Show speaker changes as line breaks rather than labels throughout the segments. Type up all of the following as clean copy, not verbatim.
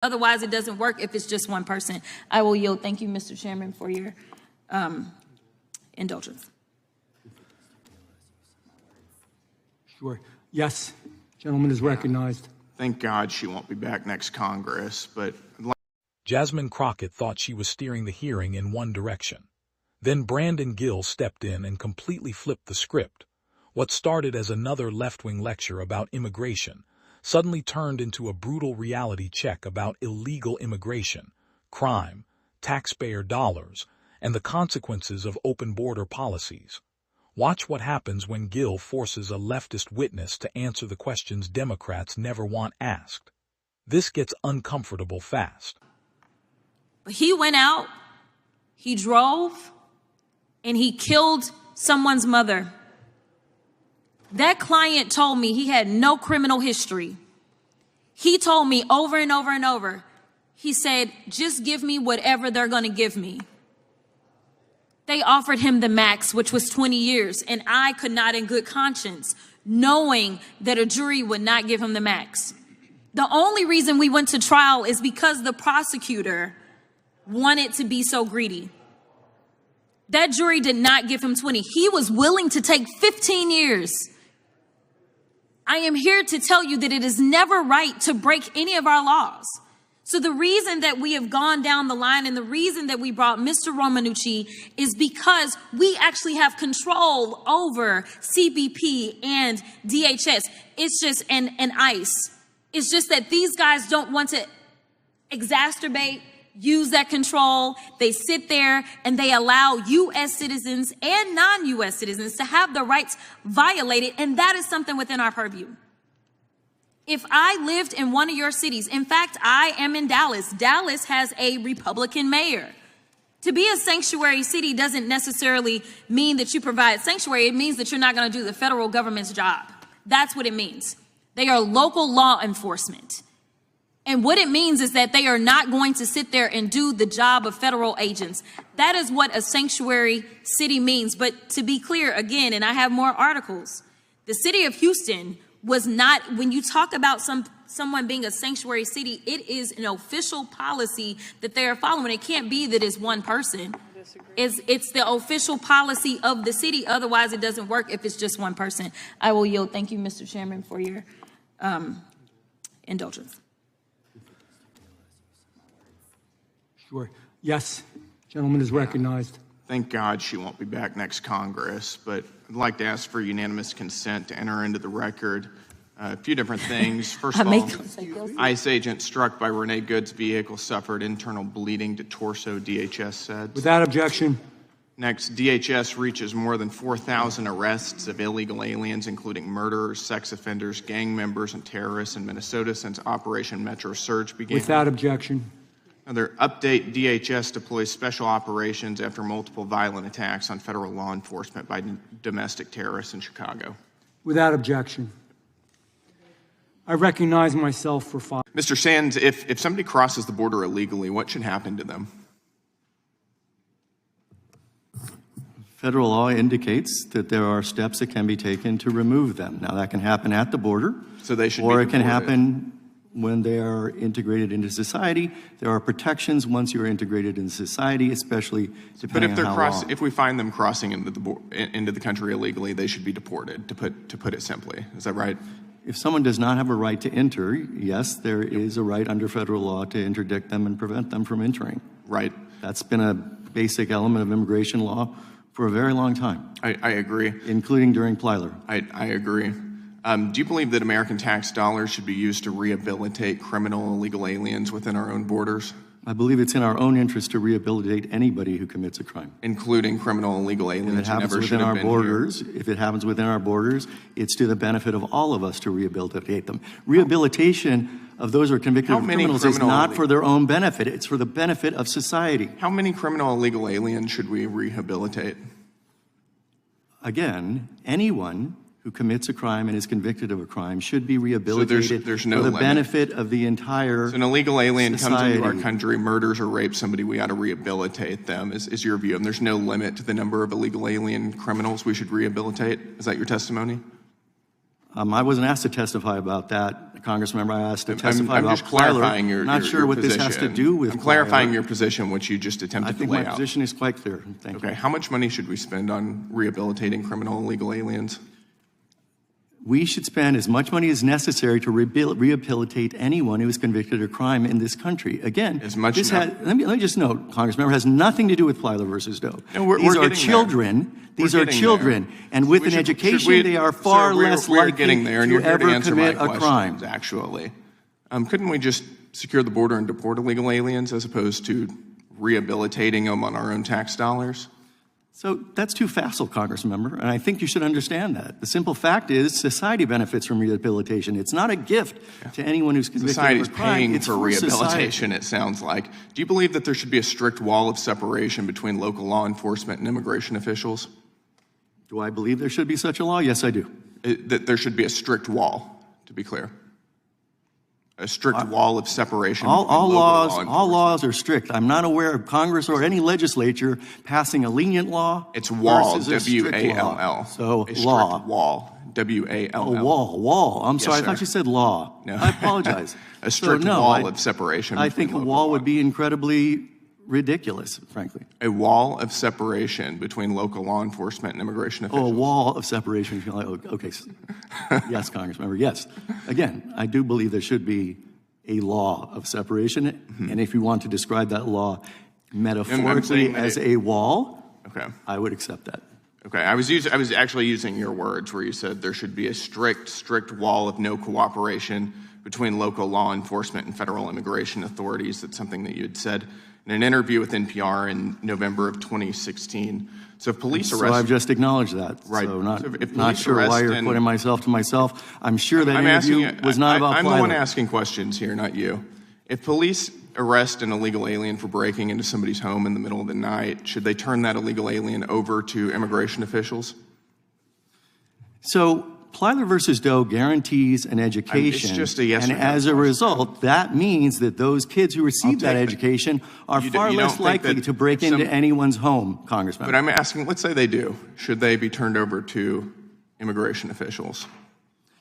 Otherwise, it doesn't work if it's just one person. I will yield. Thank you, Mr. Chairman, for your indulgence.
Sure. Yes. Gentleman is recognized.
Thank God she won't be back next Congress, but...
Jasmine Crockett thought she was steering the hearing in one direction. Then Brandon Gill stepped in and completely flipped the script. What started as another left-wing lecture about immigration suddenly turned into a brutal reality check about illegal immigration, crime, taxpayer dollars, and the consequences of open border policies. Watch what happens when Gill forces a leftist witness to answer the questions Democrats never want asked. This gets uncomfortable fast.
But he went out, he drove, and he killed someone's mother. That client told me he had no criminal history. He told me over and over and over, he said, just give me whatever they're going to give me. They offered him the max, which was 20 years, and I could not in good conscience, knowing that a jury would not give him the max. The only reason we went to trial is because the prosecutor wanted to be so greedy. That jury did not give him 20. He was willing to take 15 years. I am here to tell you that it is never right to break any of our laws. So the reason that we have gone down the line and the reason that we brought Mr. Romanucci is because we actually have control over CBP and DHS. It's just, and ICE. It's just that these guys don't want to exacerbate, use that control. They sit there and they allow U.S. citizens and non-U.S. citizens to have their rights violated, and that is something within our purview. If I lived in one of your cities, in fact, I am in Dallas. Dallas has a Republican mayor. To be a sanctuary city doesn't necessarily mean that you provide sanctuary. It means that you're not going to do the federal government's job. That's what it means. They are local law enforcement. And what it means is that they are not going to sit there and do the job of federal agents. That is what a sanctuary city means. But to be clear, again, and I have more articles, the city of Houston was not, when you talk about someone being a sanctuary city, it is an official policy that they are following. It can't be that it's one person. It's the official policy of the city. Otherwise, it doesn't work if it's just one person. I will yield. Thank you, Mr. Chairman, for your indulgence.
Sure. Yes. Gentleman is recognized.
Thank God she won't be back next Congress, but I'd like to ask for unanimous consent to enter into the record a few different things. First of all, ICE agent struck by Renee Good's vehicle suffered internal bleeding to torso, DHS said.
Without objection.
Next, DHS reaches more than 4,000 arrests of illegal aliens, including murderers, sex offenders, gang members, and terrorists in Minnesota since Operation Metro Surge began.
Without objection.
Another update, DHS deploys special operations after multiple violent attacks on federal law enforcement by domestic terrorists in Chicago.
Without objection. I recognize myself for 5.
Mr. Sands, if somebody crosses the border illegally, what should happen to them?
Federal law indicates that there are steps that can be taken to remove them. Now, that can happen at the border,
so they should
or
be
it can happen when they are integrated into society. There are protections once you're integrated into society, especially depending on how long.
If we find them crossing into the country illegally, they should be deported, to put it simply. Is that right?
If someone does not have a right to enter, yes, there is a right under federal law to interdict them and prevent them from entering.
Right.
That's been a basic element of immigration law for a very long time.
I agree.
Including during Plyler.
I agree. Do you believe that American tax dollars should be used to rehabilitate criminal illegal aliens within our own borders?
I believe it's in our own interest to rehabilitate anybody who commits a crime.
Including criminal illegal aliens
If it happens within our borders, it's to the benefit of all of us to rehabilitate them. Rehabilitation of those who are convicted of criminals is not for their own benefit. It's for the benefit of society.
How many criminal illegal aliens should we rehabilitate?
Again, anyone who commits a crime and is convicted of a crime should be rehabilitated
there's no
for the
limit.
Benefit of the entire
So an illegal alien
society.
comes into our country, murders or rapes somebody, we ought to rehabilitate them, is your view. And there's no limit to the number of illegal alien criminals we should rehabilitate. Is that your testimony?
I wasn't asked to testify about that, Congressmember. I asked to testify
I'm
about
just clarifying
Plyler.
your
I'm not sure what
position.
this has to do with
I'm clarifying
Plyler.
your position, which you just attempted to lay out.
I think my position is quite clear. Thank you.
Okay, how much money should we spend on rehabilitating criminal illegal aliens?
We should spend as much money as necessary to rehabilitate anyone who is convicted of crime in this country. Again,
as much
let me just note, Congressmember, has nothing to do with Plyler versus Doe.
No,
These are children. These are children, and with an education, they are far less likely to ever commit a crime.
Actually, couldn't we just secure the border and deport illegal aliens as opposed to rehabilitating them on our own tax dollars?
So that's too facile, Congressmember, and I think you should understand that. The simple fact is society benefits from rehabilitation. It's not a gift to anyone who's convicted of a crime.
Society's paying
it's
for rehabilitation, it sounds like. Do you believe that there should be a strict wall of separation between local law enforcement and immigration officials?
Do I believe there should be such a law? Yes, I do.
That there should be a strict wall, to be clear. A strict wall of separation.
All laws are strict. I'm not aware of Congress or any legislature passing a lenient law.
It's wall,
W-A-L-L. So
a
law.
Strict wall, W-A-L-L.
Oh, wall. I'm sorry,
sir.
I thought you said law.
No.
I apologize.
A strict wall of separation.
I think a wall would be incredibly ridiculous, frankly.
A wall of separation between local law enforcement and immigration officials.
Oh, a wall of separation. Okay. Yes, Congressmember, yes. Again, I do believe there should be a law of separation. And if you want to describe that law metaphorically as a wall,
okay,
I would accept that.
Okay, I was actually using your words where you said there should be a strict wall of no cooperation between local law enforcement and federal immigration authorities. That's something that you had said in an interview with NPR in November of 2016. So if police arrest...
So I've just acknowledged that.
Right.
So
if
not sure why you're putting myself to myself. I'm sure that interview was not about
I'm
Plyler.
the one asking questions here, not you. If police arrest an illegal alien for breaking into somebody's home in the middle of the night, should they turn that illegal alien over to immigration officials?
So Plyler versus Doe guarantees an education,
it's just a yes
and
or no
as a
question.
result, that means that those kids who receive that education are far less likely to break into anyone's home, Congressman.
But I'm asking, let's say they do. Should they be turned over to immigration officials?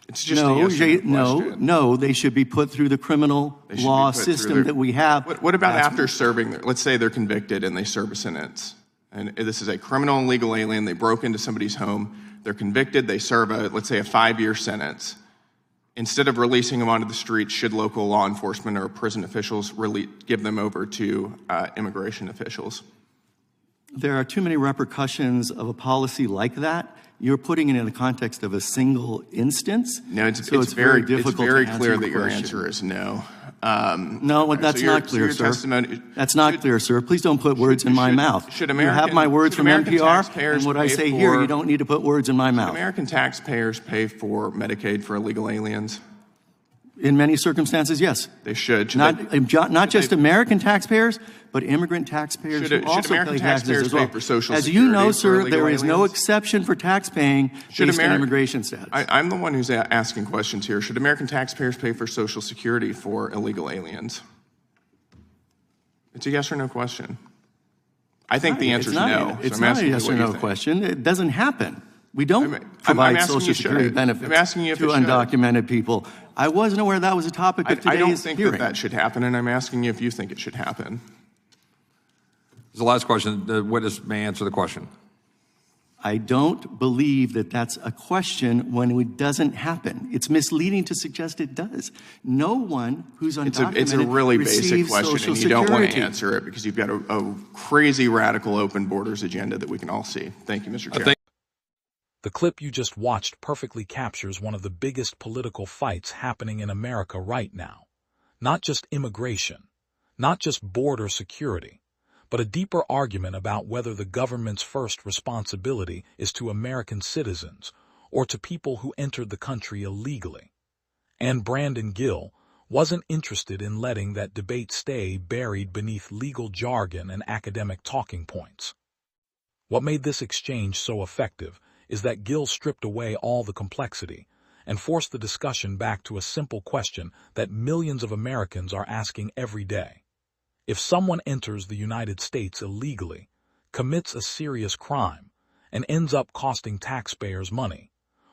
It's just a yes or no question.
No, they should be put through the criminal law system that we have.
What about after serving? Let's say they're convicted and they serve a sentence. And this is a criminal illegal alien. They broke into somebody's home. They're convicted. They serve let's say a 5-year sentence. Instead of releasing them onto the streets, should local law enforcement or prison officials really give them over to immigration officials?
There are too many repercussions of a policy like that. You're putting it in the context of a single instance.
No, it's
very difficult.
It's very
to
clear that
your
your answer is no.
No, that's not clear, sir. That's not clear, sir. Please don't put words in my mouth. You have my words from NPR, and what I say here, you don't need to put words in my mouth.
Should American taxpayers pay for Medicaid for illegal aliens?
In many circumstances, yes.
They should.
Not just American taxpayers, but immigrant taxpayers who also pay taxes as well.
For Social
as
Security
you know, sir, there
aliens?
is no exception for tax paying based on immigration status.
I'm the one who's asking questions here. Should American taxpayers pay for Social Security for illegal aliens? It's a yes or no question. I think the answer is no.
It's not a yes or no question. It doesn't happen. We don't provide Social Security benefits to undocumented people. I wasn't aware that was a topic of today's hearing.
I don't think that should happen, and I'm asking you if you think it should happen.
The last question, the witness may answer the question.
I don't believe that that's a question when it doesn't happen. It's misleading to suggest it does. No one who's undocumented
It's a really basic question, and you don't want to answer it because you've got a crazy radical open borders agenda that we can all see. Thank you, Mr. Chair.
The clip you just watched perfectly captures one of the biggest political fights happening in America right now. Not just immigration, not just border security, but a deeper argument about whether the government's first responsibility is to American citizens or to people who entered the country illegally. And Brandon Gill wasn't interested in letting that debate stay buried beneath legal jargon and academic talking points. What made this exchange so effective is that Gill stripped away all the complexity and forced the discussion back to a simple question that millions of Americans are asking every day. If someone enters the United States illegally, commits a serious crime, and ends up costing taxpayers money,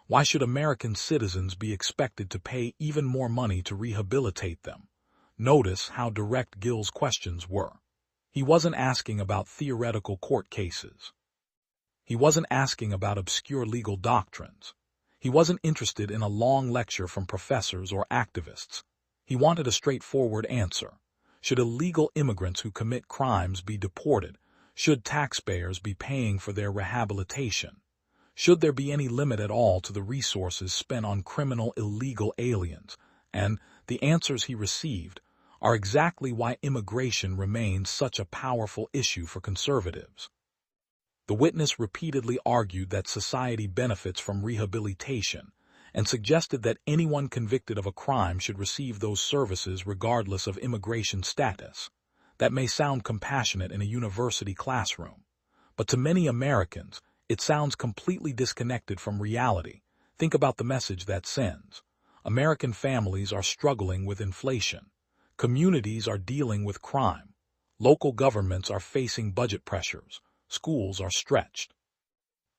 Why should American citizens be expected to pay even more money to rehabilitate them? Notice how direct Gill's questions were. He wasn't asking about theoretical court cases. He wasn't asking about obscure legal doctrines. He wasn't interested in a long lecture from professors or activists. He wanted a straightforward answer. Should illegal immigrants who commit crimes be deported? Should taxpayers be paying for their rehabilitation? Should there be any limit at all to the resources spent on criminal illegal aliens? And the answers he received are exactly why immigration remains such a powerful issue for conservatives. The witness repeatedly argued that society benefits from rehabilitation and suggested that anyone convicted of a crime should receive those services regardless of immigration status. That may sound compassionate in a university classroom, but to many Americans, it sounds completely disconnected from reality. Think about the message that sends. American families are struggling with inflation. Communities are dealing with crime. Local governments are facing budget pressures. Schools are stretched.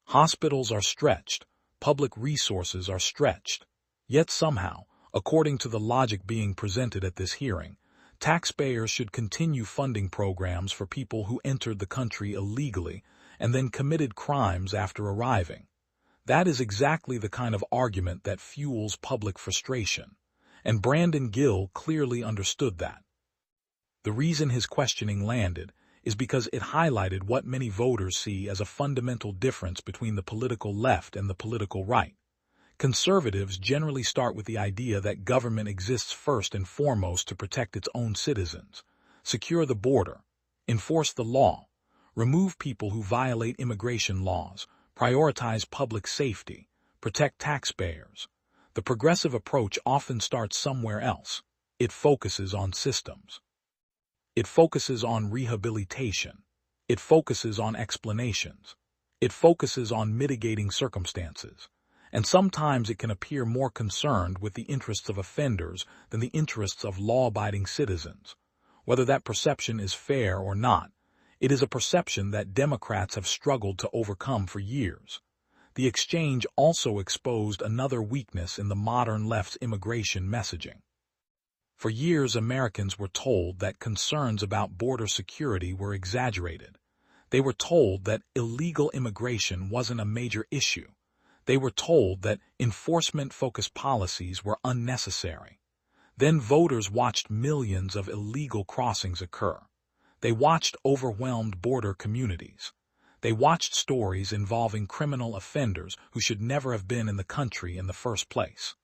Hospitals are stretched. Public resources are stretched. Yet somehow, according to the logic being presented at this hearing, taxpayers should continue funding programs for people who entered the country illegally and then committed crimes after arriving. That is exactly the kind of argument that fuels public frustration, and Brandon Gill clearly understood that. The reason his questioning landed is because it highlighted what many voters see as a fundamental difference between the political left and the political right. Conservatives generally start with the idea that government exists first and foremost to protect its own citizens, secure the border, enforce the law, remove people who violate immigration laws, prioritize public safety, protect taxpayers. The progressive approach often starts somewhere else. It focuses on systems. It focuses on rehabilitation. It focuses on explanations. It focuses on mitigating circumstances. And sometimes it can appear more concerned with the interests of offenders than the interests of law-abiding citizens. Whether that perception is fair or not, it is a perception that Democrats have struggled to overcome for years. The exchange also exposed another weakness in the modern left's immigration messaging. For years, Americans were told that concerns about border security were exaggerated. They were told that illegal immigration wasn't a major issue. They were told that enforcement-focused policies were unnecessary. Then voters watched millions of illegal crossings occur. They watched overwhelmed border communities. They watched stories involving criminal offenders who should never have been in the country in the first place.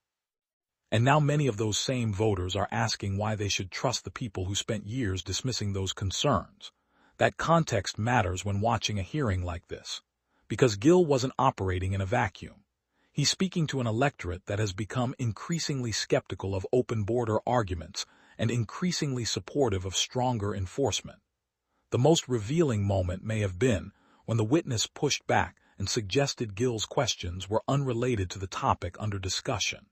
And now many of those same voters are asking why they should trust the people who spent years dismissing those concerns. That context matters when watching a hearing like this, because Gill wasn't operating in a vacuum. He's speaking to an electorate that has become increasingly skeptical of open border arguments and increasingly supportive of stronger enforcement. The most revealing moment may have been when the witness pushed back and suggested Gill's questions were unrelated to the topic under discussion.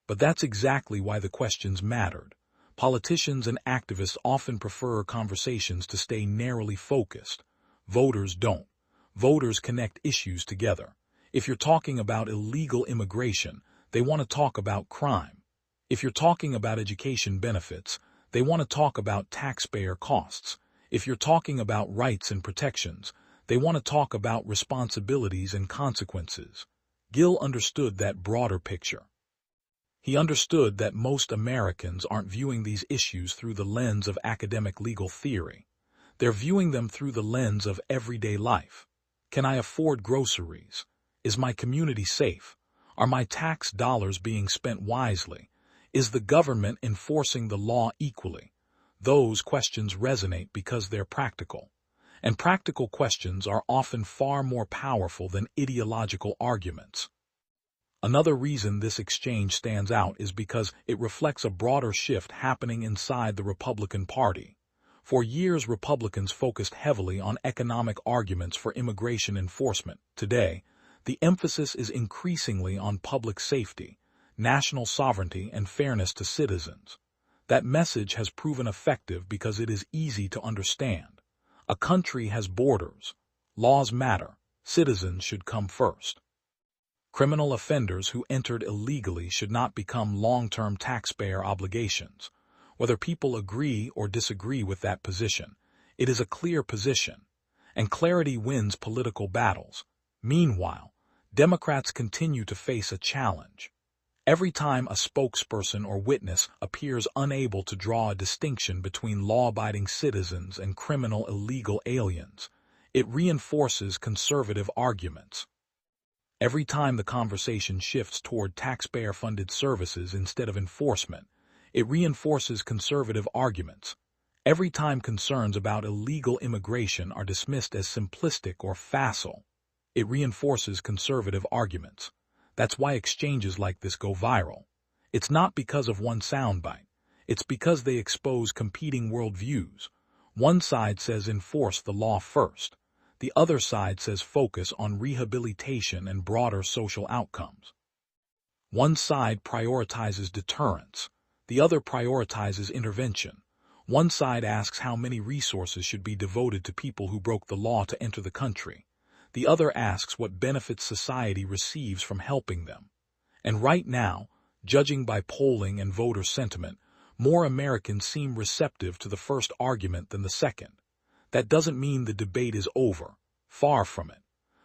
But that's exactly why the questions mattered. Politicians and activists often prefer conversations to stay narrowly focused. Voters don't. Voters connect issues together. If you're talking about illegal immigration, they want to talk about crime. If you're talking about education benefits, they want to talk about taxpayer costs. If you're talking about rights and protections, they want to talk about responsibilities and consequences. Gill understood that broader picture. He understood that most Americans aren't viewing these issues through the lens of academic legal theory. They're viewing them through the lens of everyday life. Can I afford groceries? Is my community safe? Are my tax dollars being spent wisely? Is the government enforcing the law equally? Those questions resonate because they're practical. And practical questions are often far more powerful than ideological arguments. Another reason this exchange stands out is because it reflects a broader shift happening inside the Republican Party. For years, Republicans focused heavily on economic arguments for immigration enforcement. Today, the emphasis is increasingly on public safety, national sovereignty, and fairness to citizens. That message has proven effective because it is easy to understand. A country has borders. Laws matter. Citizens should come first. Criminal offenders who entered illegally should not become long-term taxpayer obligations. Whether people agree or disagree with that position, it is a clear position, and clarity wins political battles. Meanwhile, Democrats continue to face a challenge. Every time a spokesperson or witness appears unable to draw a distinction between law-abiding citizens and criminal illegal aliens, it reinforces conservative arguments. Every time the conversation shifts toward taxpayer-funded services instead of enforcement, it reinforces conservative arguments. Every time concerns about illegal immigration are dismissed as simplistic or facile, it reinforces conservative arguments. That's why exchanges like this go viral. It's not because of one soundbite. It's because they expose competing worldviews. One side says enforce the law first. The other side says focus on rehabilitation and broader social outcomes. One side prioritizes deterrence. The other prioritizes intervention. One side asks how many resources should be devoted to people who broke the law to enter the country. The other asks what benefits society receives from helping them. And right now, judging by polling and voter sentiment, more Americans seem receptive to the first argument than the second. That doesn't mean the debate is over, far from it,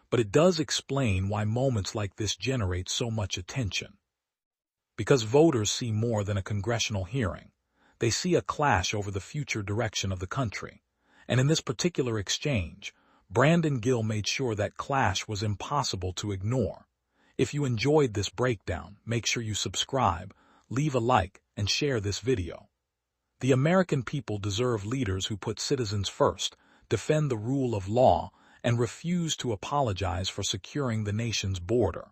but it does explain why moments like this generate so much attention. Because voters see more than a congressional hearing. They see a clash over the future direction of the country. And in this particular exchange, Brandon Gill made sure that clash was impossible to ignore. If you enjoyed this breakdown, make sure you subscribe, leave a like, and share this video. The American people deserve leaders who put citizens first, defend the rule of law, and refuse to apologize for securing the nation's border.